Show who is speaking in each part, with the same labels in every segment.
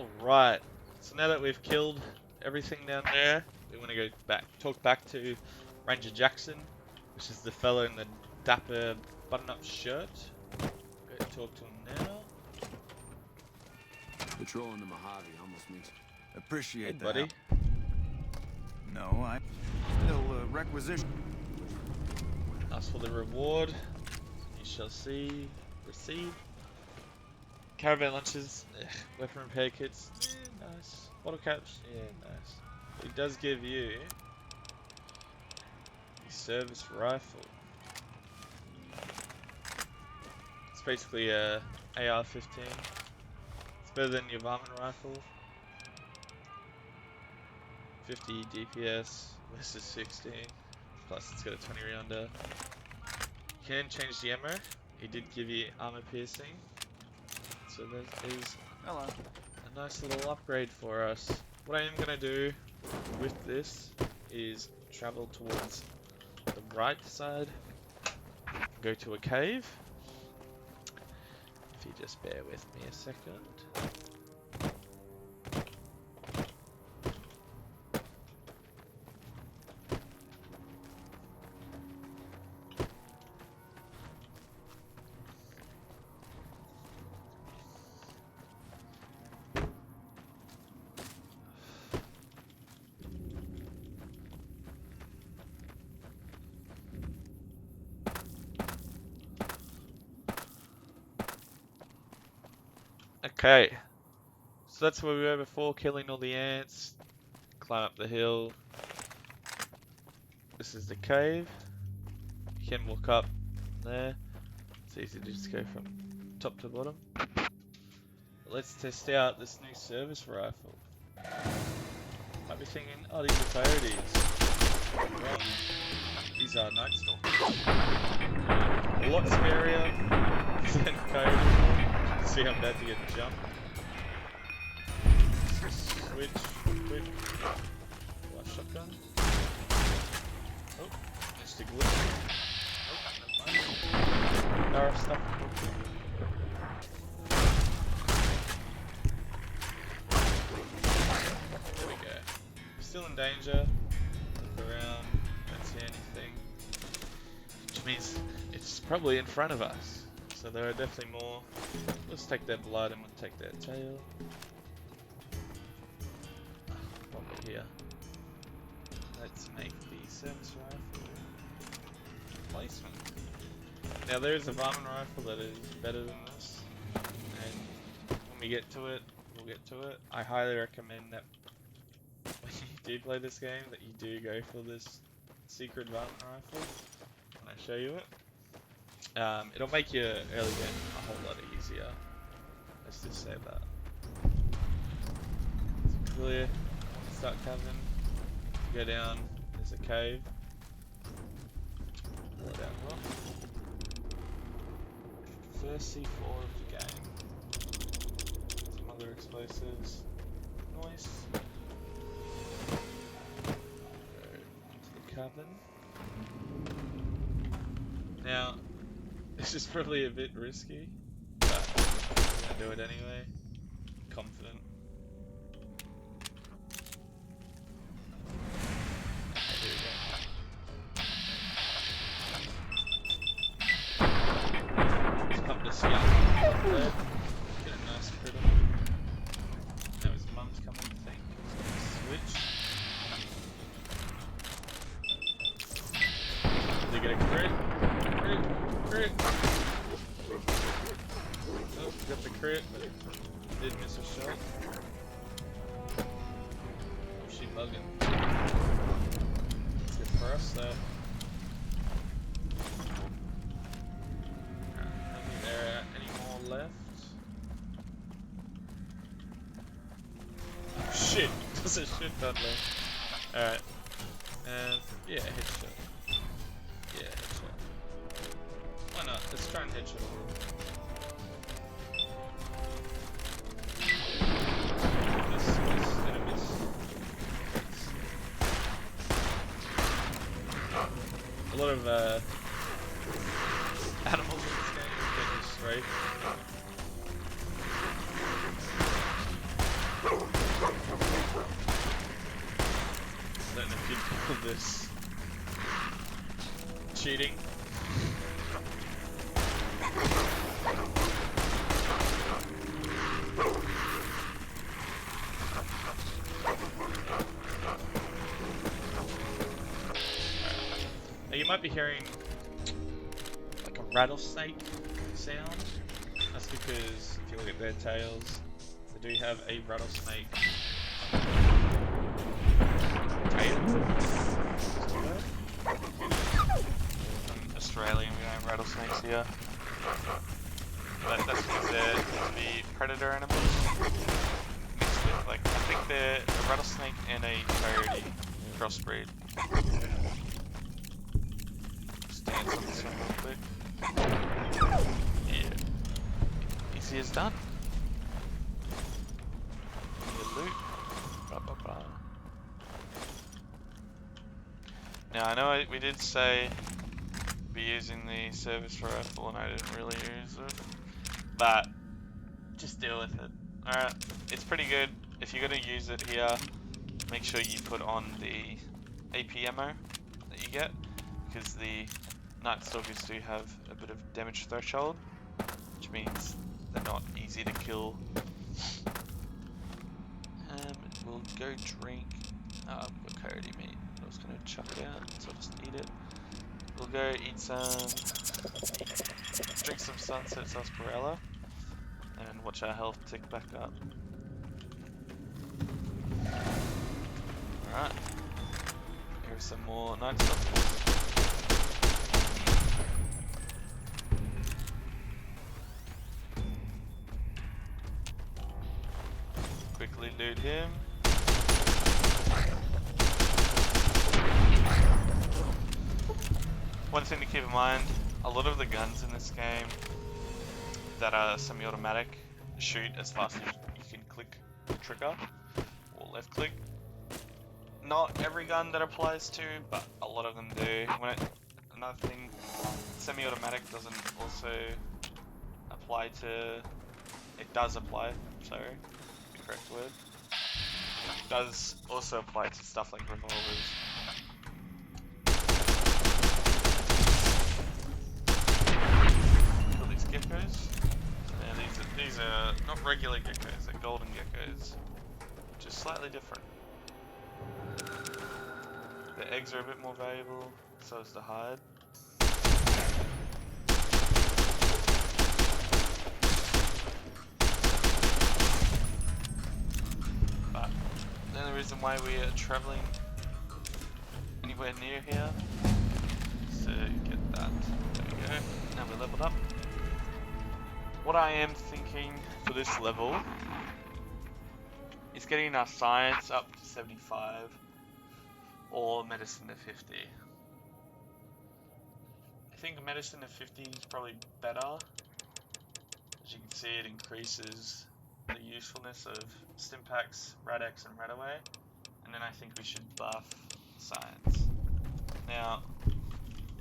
Speaker 1: Alright, so now that we've killed everything down there, we want to go back, talk back to Ranger Jackson, which is the fellow in the dapper button-up shirt. Go talk to him now.
Speaker 2: Patrolling the Mojave almost makes...
Speaker 1: Hey,
Speaker 3: Appreciate that.
Speaker 1: buddy.
Speaker 3: No, I still requisition.
Speaker 1: Ask for the reward. You shall see. Receive. Caravan lunches. Weapon repair kits. Yeah, nice. Bottle caps. Yeah, nice. It does give you the service rifle. It's basically a AR-15. It's better than your varmint rifle. 50 DPS versus 60. Plus it's got a 20 rounder. You can change the ammo. He did give you armor piercing. So that is a nice little upgrade for us. What I am going to do with this is travel towards the right side. Go to a cave. If you just bear with me a second. Okay, so that's where we were before, killing all the ants, climb up the hill. This is the cave. You can walk up there. It's easy to just go from top to bottom. But let's test out this new service rifle. Might be thinking, oh, these are coyotes. Wrong. These are night stalkers. A lot scarier than coyotes. See, I'm about to get jumped. Switch, quick. Last shotgun. Oh, missed a glitch. Oh, never mind. Barrel stuff. There we go. Still in danger. Look around, don't see anything. Which means it's probably in front of us. So there are definitely more. Let's take their blood and we'll take their tail. Probably here. Let's make the service rifle replacement. Now there is a varmint rifle that is better than this, and when we get to it, we'll get to it. I highly recommend that when you do play this game, that you do go for this secret varmint rifle. When I show you it. It'll make your early game a whole lot easier. Let's just say that. It's clear. Start cavern. Go down. There's a cave. Go down rock. First C4 of the game. Some other explosives. Nice. Go into the cavern. Now, this is probably a bit risky, but I'm gonna do it anyway. Confident. Here we go. Just pump the skunk up there. Get a nice crit on him. Now his mum's coming, I think. Switch. Did he get a crit? Crit! Oh, got the crit, but did miss a shot. Oh, she bugging. Good for us, though. I don't think there are any more left. Oh, shit! There's a shit ton left. Alright. Yeah, headshot. Yeah, headshot. Why not? Let's try and headshot. This gonna miss. A lot of animals in this game that just strafe. this cheating. Now you might be hearing like a rattlesnake sound. That's because if you look at their tails, they do have a rattlesnake tail. I'm Australian, we don't have rattlesnakes here. But that's because they're to be predator animals. Mixed with, like, I think they're a rattlesnake and a coyote crossbreed. Just dance on this one real quick. Yeah. Easy as done. Your loot. Blah, blah, blah. Now I know we did say be using the service rifle and I didn't really use it, but just deal with it. Alright, it's pretty good. If you're going to use it here, make sure you put on the AP ammo that you get, because the Night Stalkers do have a bit of damage threshold, which means they're not easy to kill. We'll go drink. Oh, we've got coyote meat. I was going to chuck it out, so I'll just eat it. We'll go eat some, drink some Sunset Sarsaparilla, and watch our health tick back up. Alright, here's some more Night Stalkers. Quickly loot him. One thing to keep in mind, a lot of the guns in this game that are semi-automatic shoot as fast as you can click the trigger or left click. Not every gun that applies to, but a lot of them do. Another thing, semi-automatic doesn't also apply to, it does apply, sorry, the correct word. It does also apply to stuff like revolvers. Geckos. Yeah, these are not regular geckos, they're golden geckos. Just slightly different. The eggs are a bit more valuable, so is the hide. But the only reason why we are travelling anywhere near here is to get that. There we go. Now we're leveled up. What I am thinking for this level is getting our science up to 75 or medicine to 50. I think medicine to 50 is probably better. As you can see, it increases the usefulness of Stimpaks, Radex and Radaway, and then I think we should buff science. Now,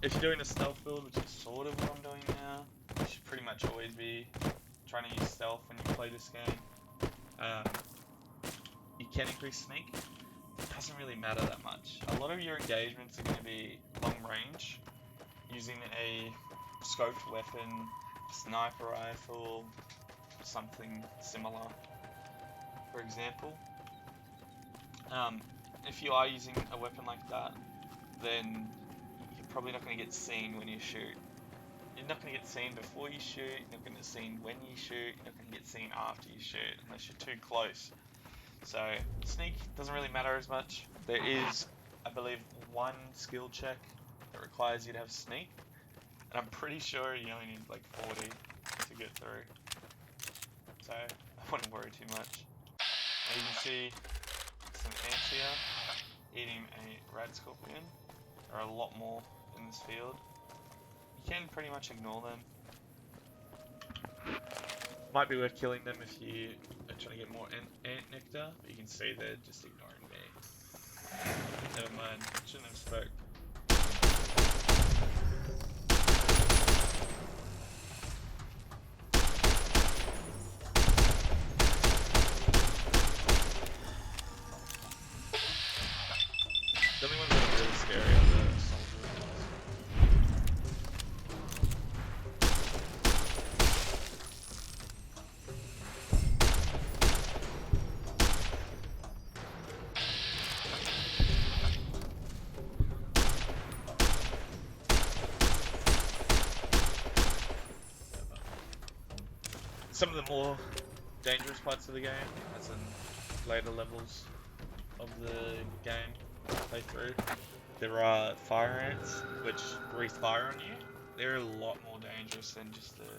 Speaker 1: if you're doing a stealth build, which is sort of what I'm doing now, you should pretty much always be trying to use stealth when you play this game. You can increase sneak. It doesn't really matter that much. A lot of your engagements are going to be long range, using a scoped weapon, sniper rifle, something similar. For example, if you are using a weapon like that, then you're probably not going to get seen when you shoot. You're not going to get seen before you shoot, you're not going to get seen when you shoot, you're not going to get seen after you shoot, unless you're too close. So, sneak doesn't really matter as much. There is, I believe, one skill check that requires you to have sneak, and I'm pretty sure you only need like 40 to get through. So, I wouldn't worry too much. Now you can see some ants here eating a rad scorpion. There are a lot more in this field. You can pretty much ignore them. Might be worth killing them if you are trying to get more ant nectar, but you can see they're just ignoring me. Never mind, shouldn't have spoke. The only ones that are really some of the more dangerous parts of the game, as in later levels of the game play through, there are fire ants which breathe fire on you. They're a lot more dangerous than just the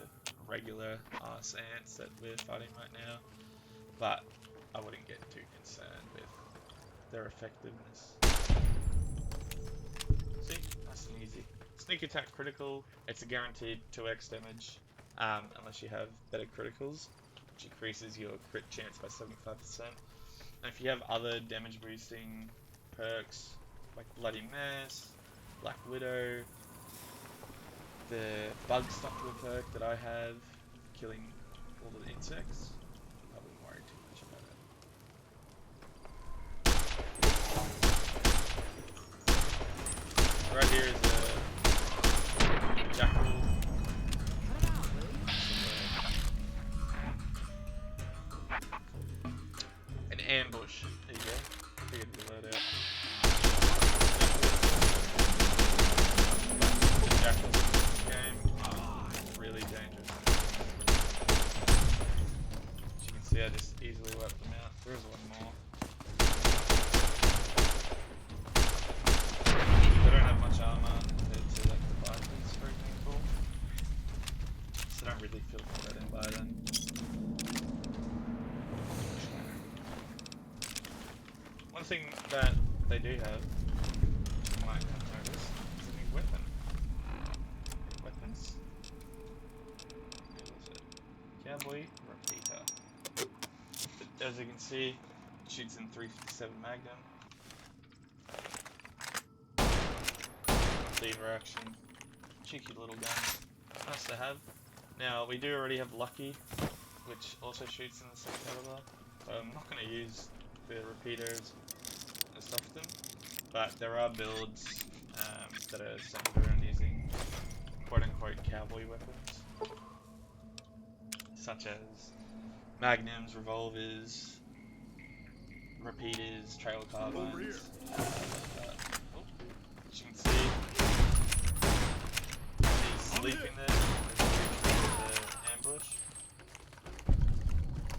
Speaker 1: regular arse ants that we're fighting right now, but I wouldn't get too concerned with their effectiveness. See, nice and easy. Sneak attack critical, it's a guaranteed 2x damage, unless you have better criticals, which increases your crit chance by 75%. And if you have other damage boosting perks, like Bloody Mess, Black Widow, the Bug Stopper perk that I have, killing all the insects, I wouldn't worry too much about it. Right here is a jackal. An ambush. There you go. Figured the word out. Jackals in this game are really dangerous. As you can see, I just easily wiped them out. There's one more. They don't have much armor compared to like the Vikings, for example. So I don't really feel threatened by them. One thing that they do have, you might have noticed, is a new weapon. Weapons. Where was it? Cowboy Repeater. As you can see, it shoots in 357 Magnum. Lever action. Cheeky little gun. Nice to have. Now, we do already have Lucky, which also shoots in the same caliber. So I'm not going to use the repeaters and stuff with them, but there are builds that are centered around using quote-unquote cowboy weapons, such as magnums, revolvers, repeaters, trail carbines. As you can see, he's sleeping there. There's the ambush.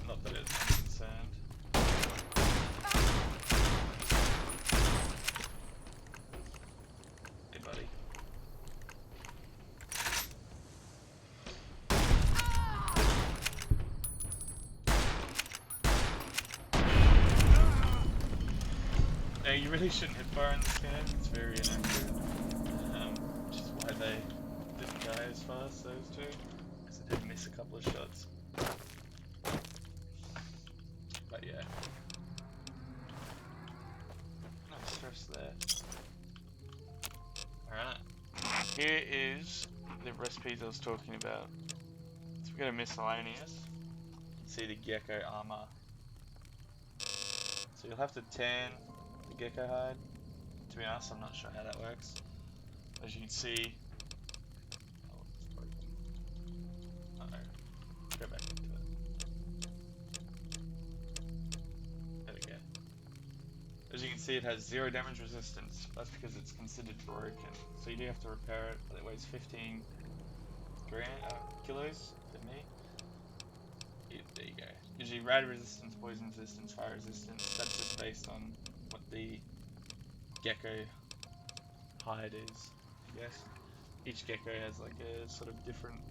Speaker 1: Not that it's I'm concerned. Hey, buddy. Now, you really shouldn't hit fire in this game. It's very inaccurate. Which is why they didn't die as fast, those two. Because I did miss a couple of shots. But yeah. No stress there. Alright. Here is the recipes I was talking about. So we go to miscellaneous. You can see the gecko armor. So you'll have to tan the gecko hide. To be honest, I'm not sure how that works. As you can see, oh, it's broken. Uh-oh. Go back into it. There we go. As you can see, it has 0 damage resistance. That's because it's considered broken. So you do have to repair it, but it weighs 15 kilos for me. Yeah, there you go. Usually rad resistance, poison resistance, fire resistance. That's just based on what the gecko hide is, I guess. Each gecko has like a sort of different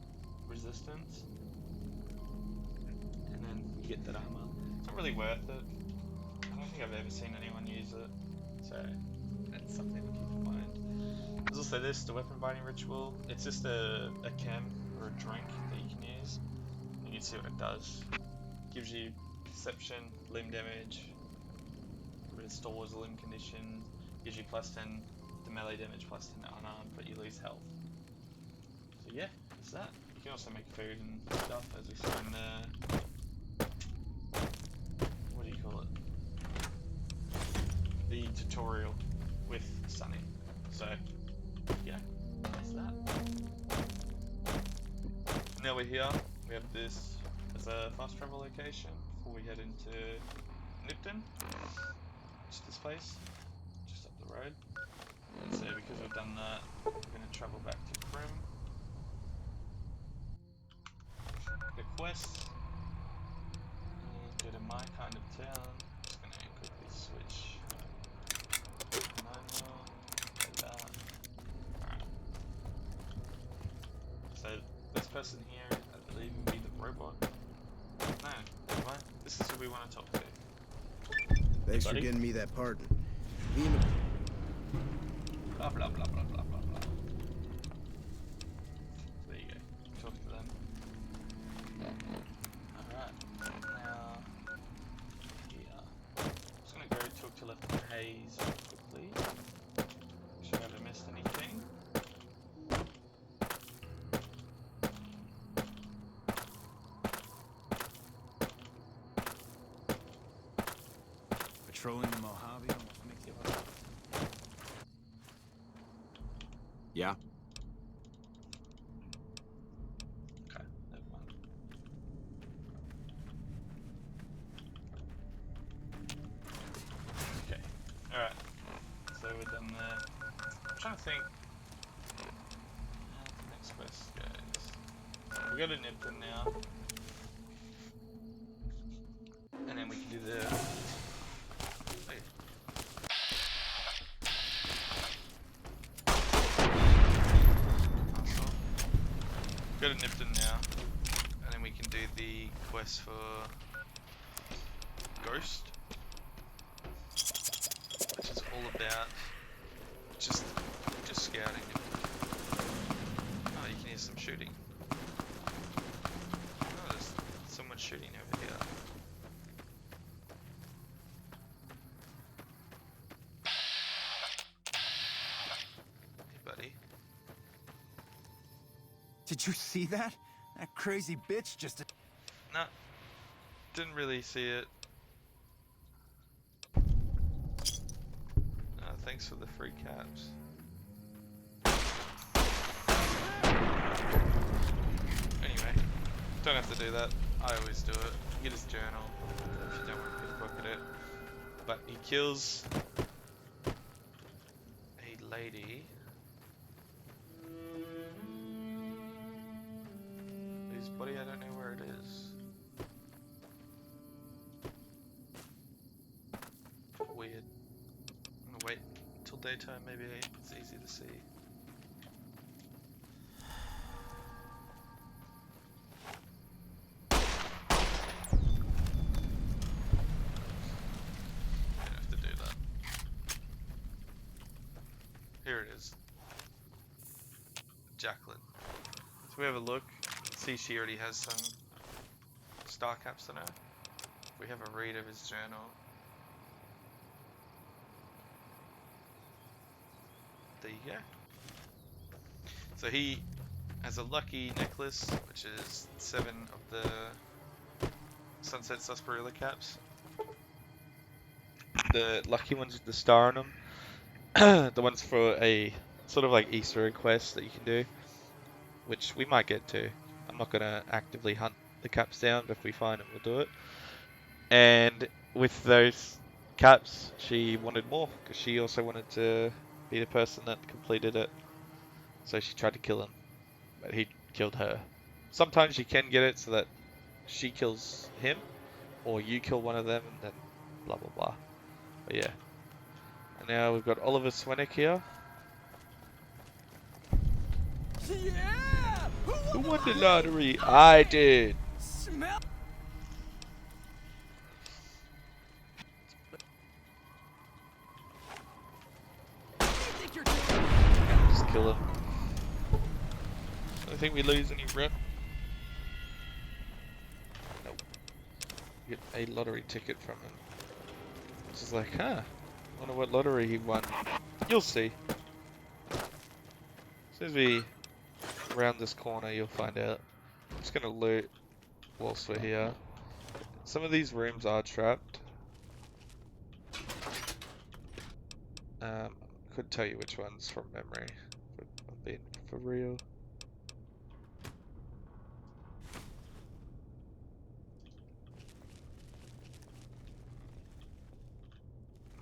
Speaker 1: resistance. And then you get that armor. It's not really worth it. I don't think I've ever seen anyone use it. So that's something to keep in mind. There's also this, the weapon binding ritual. It's just a chem or a drink that you can use. You can see what it does. It gives you perception, limb damage, restores limb condition, gives you plus 10 to melee damage, plus 10 to unarmed, but you lose health. So yeah, that's that. You can also make food and stuff, as we saw in the... what do you call it? The tutorial with Sunny. So yeah, that's that. Now we're here. We have this as a fast travel location before we head into Nipton. It's this place, just up the road. And so because we've done that, we're going to travel back to Krim. The quests, my kind of town. Just gonna quickly switch. 9mm, like that. Alright. So this person here, I believe, will be the robot. No, never mind. This is who we want to talk to.
Speaker 4: Thanks for
Speaker 1: Buddy?
Speaker 4: getting me that pardon.
Speaker 1: Blah blah blah blah blah blah blah. There you go. Talk to them. Alright. Now here. Just gonna go talk to Lieutenant Hayes quickly. Make sure I haven't missed anything.
Speaker 3: Patrolling the Mojave almost makes you want.
Speaker 2: Yeah?
Speaker 1: Okay, never mind. Okay, alright. So we're done there. I'm trying to think how the next quest goes. We go to Nipton now. And then we can do the... Wait. Awesome. Go to Nipton now. And then we can do the quest for... Ghost. Which is all about just scouting. Oh, you can hear some shooting. Oh, there's someone shooting over here. Hey, buddy.
Speaker 3: Did you see that? That crazy bitch just...
Speaker 1: Nah, didn't really see it. Thanks for the free caps. Anyway, don't have to do that. I always do it. Get his journal if you don't want to pickpocket it. But he kills a lady whose body I don't know where it is. Weird. I'm gonna wait until daytime, maybe it's easy to see. Don't have to do that. Here it is. Jacqueline. So we have a look. See, she already has some star caps on her. We have a read of his journal. There you go. So he has a lucky necklace, which is 7 of the Sunset Sarsaparilla caps. The lucky ones with the star on them. The ones for a sort of like Easter egg quest that you can do, which we might get to. I'm not going to actively hunt the caps down, but if we find them, we'll do it. And with those caps, she wanted more, because she also wanted to be the person that completed it. So she tried to kill him, but he killed her. Sometimes you can get it so that she kills him, or you kill one of them, and then blah blah blah. But yeah. And now we've got Oliver Swenick here.
Speaker 3: Yeah!
Speaker 1: Who won the lottery? I did.
Speaker 3: Smell...
Speaker 1: Just kill him. I don't think we lose any rep. Nope. Get a lottery ticket from him. Which is like, huh, wonder what lottery he won. You'll see. As soon as we round this corner, you'll find out. I'm just gonna loot whilst we're here. Some of these rooms are trapped. Couldn't tell you which ones from memory, if I'm being for real.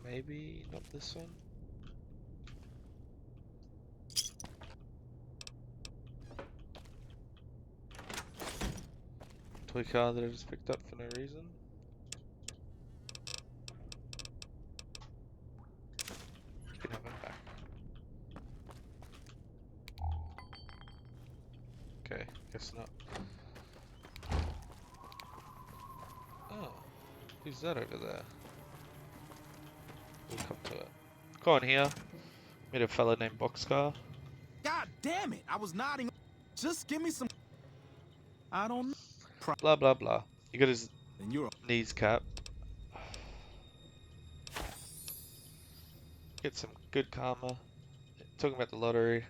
Speaker 1: Maybe not this one. Toy car that I just picked up for no reason. guess not. Oh, who's that over there? We'll come to it. Go on here. Meet a fella named Boxcar.
Speaker 3: God damn it! I was nodding. Just give me some. I don't know.
Speaker 1: Blah blah blah. You got his
Speaker 3: And you're.
Speaker 1: knees capped. Get some good karma. Talking about the lottery.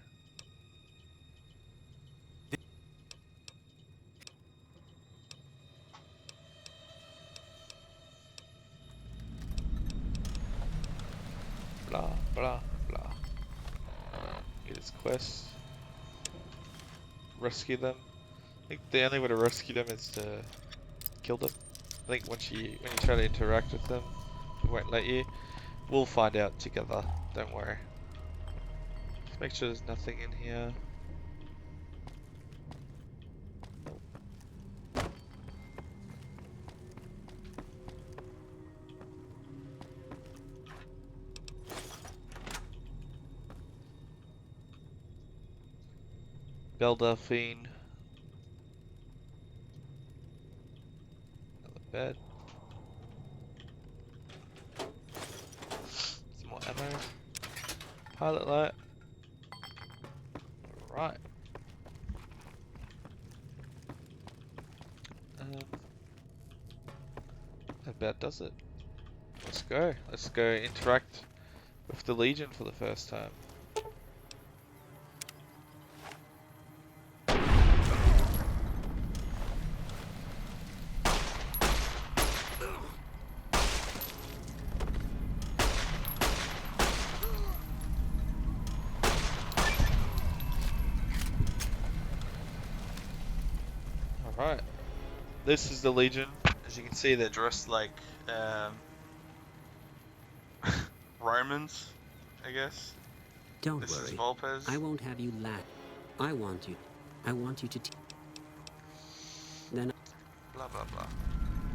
Speaker 1: Blah blah blah. Get his quest. Rescue them. I think the only way to rescue them is to kill them. I think when you try to interact with them, it won't let you. We'll find out together. Don't worry. Let's make sure there's nothing in here. Belle Delphine. Another bed. Some more ammo. Pilot light. Alright. That about does it. Let's go. Let's go interact with the Legion for the first time. Alright. This is the Legion. As you can see, they're dressed like Romans, I guess.
Speaker 5: Don't
Speaker 1: This is
Speaker 5: worry.
Speaker 1: Volpez.
Speaker 5: I won't have you laugh. I want you to Then
Speaker 1: Blah blah blah.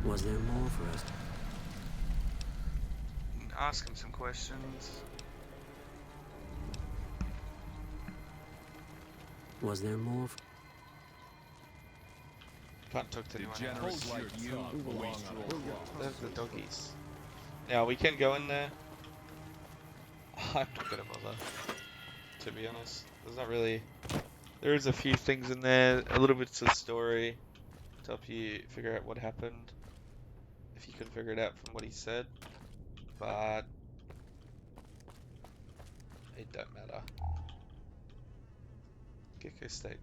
Speaker 5: was there more for us?
Speaker 1: Ask him some questions.
Speaker 5: Was there more?
Speaker 1: Can't talk to anyone else.
Speaker 3: like you belong
Speaker 1: There's the doggies. Now we can go in there. I'm not gonna bother, to be honest. There's not really. There is a few things in there, a little bits of story to help you figure out what happened, if you can figure it out from what he said. But it don't matter. Gecko State.